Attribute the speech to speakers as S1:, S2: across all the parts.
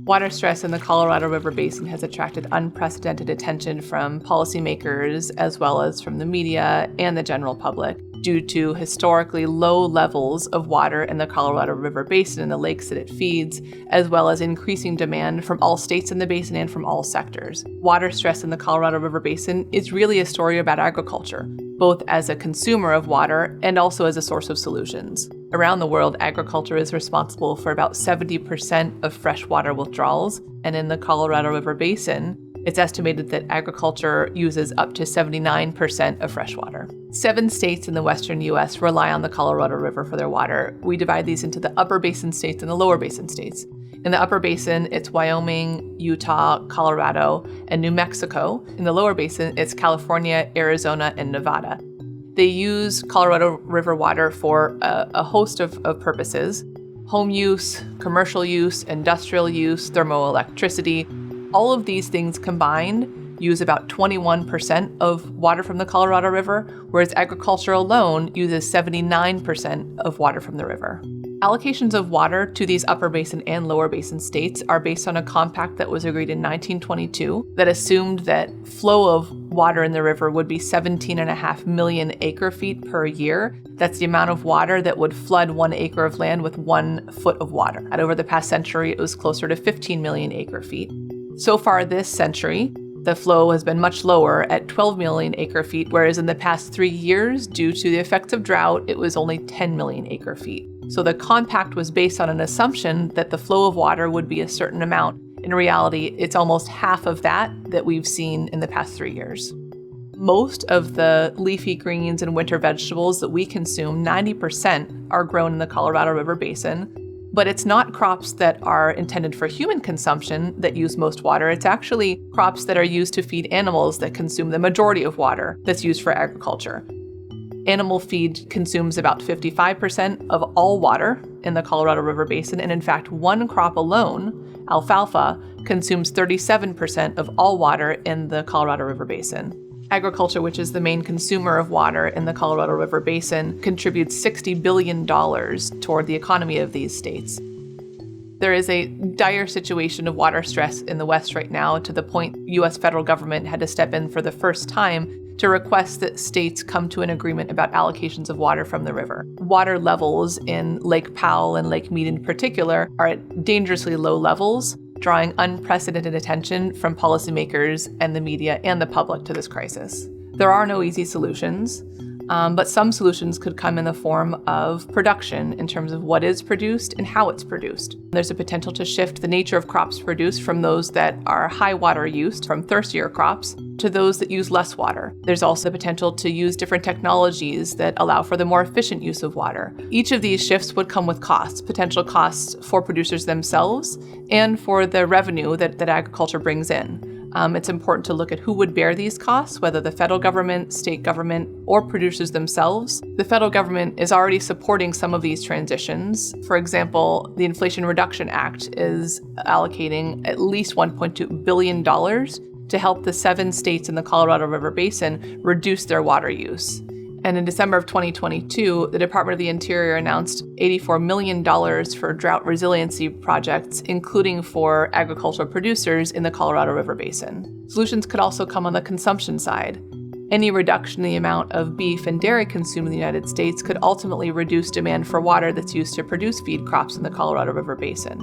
S1: Water stress in the Colorado River Basin has attracted unprecedented attention from policymakers as well as from the media and the general public due to historically low levels of water in the Colorado River Basin and the lakes that it feeds, as well as increasing demand from all states in the basin and from all sectors. Water stress in the Colorado River Basin is really a story about agriculture, both as a consumer of water and also as a source of solutions. Around the world, agriculture is responsible for about 70% of freshwater withdrawals, and in the Colorado River Basin, it's estimated that agriculture uses up to 79% of freshwater. 7 states in the western U.S. rely on the Colorado River for their water. We divide these into the upper basin states and the lower basin states. In the upper basin, it's Wyoming, Utah, Colorado, and New Mexico. In the lower basin, it's California, Arizona, and Nevada. They use Colorado River water for a host of purposes: home use, commercial use, industrial use, thermoelectricity. All of these things combined use about 21% of water from the Colorado River, whereas agriculture alone uses 79% of water from the river. Allocations of water to these upper basin and lower basin states are based on a compact that was agreed in 1922 that assumed that flow of water in the river would be 17.5 million acre feet per year. That's the amount of water that would flood 1 acre of land with 1 foot of water. And over the past century, it was closer to 15 million acre feet. So far this century, the flow has been much lower at 12 million acre feet, whereas in the past 3 years, due to the effects of drought, it was only 10 million acre feet. So the compact was based on an assumption that the flow of water would be a certain amount. In reality, it's almost half of that we've seen in the past 3 years. Most of the leafy greens and winter vegetables that we consume, 90%, are grown in the Colorado River Basin. But it's not crops that are intended for human consumption that use most water. It's actually crops that are used to feed animals that consume the majority of water that's used for agriculture. Animal feed consumes about 55% of all water in the Colorado River Basin, and in fact, one crop alone, alfalfa, consumes 37% of all water in the Colorado River Basin. Agriculture, which is the main consumer of water in the Colorado River Basin, contributes $60 billion toward the economy of these states. There is a dire situation of water stress in the West right now, to the point U.S. federal government had to step in for the first time to request that states come to an agreement about allocations of water from the river. Water levels in Lake Powell and Lake Mead in particular are at dangerously low levels, drawing unprecedented attention from policymakers and the media and the public to this crisis. There are no easy solutions, but some solutions could come in the form of production in terms of what is produced and how it's produced. There's a potential to shift the nature of crops produced from those that are high water use, from thirstier crops, to those that use less water. There's also the potential to use different technologies that allow for the more efficient use of water. Each of these shifts would come with costs, potential costs for producers themselves and for the revenue that agriculture brings in. It's important to look at who would bear these costs, whether the federal government, state government, or producers themselves. The federal government is already supporting some of these transitions. For example, the Inflation Reduction Act is allocating at least $1.2 billion to help the 7 states in the Colorado River Basin reduce their water use. And in December of 2022, the Department of the Interior announced $84 million for drought resiliency projects, including for agricultural producers in the Colorado River Basin. Solutions could also come on the consumption side. Any reduction in the amount of beef and dairy consumed in the United States could ultimately reduce demand for water that's used to produce feed crops in the Colorado River Basin.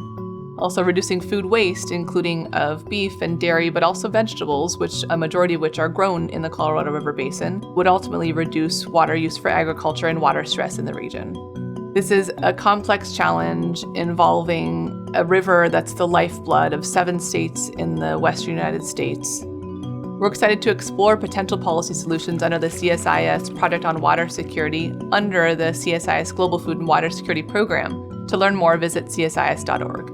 S1: Also, reducing food waste, including of beef and dairy, but also vegetables, which a majority of which are grown in the Colorado River Basin, would ultimately reduce water use for agriculture and water stress in the region. This is a complex challenge involving a river that's the lifeblood of 7 states in the western United States. We're excited to explore potential policy solutions under the CSIS Project on Water Security under the CSIS Global Food and Water Security Program. To learn more, visit csis.org.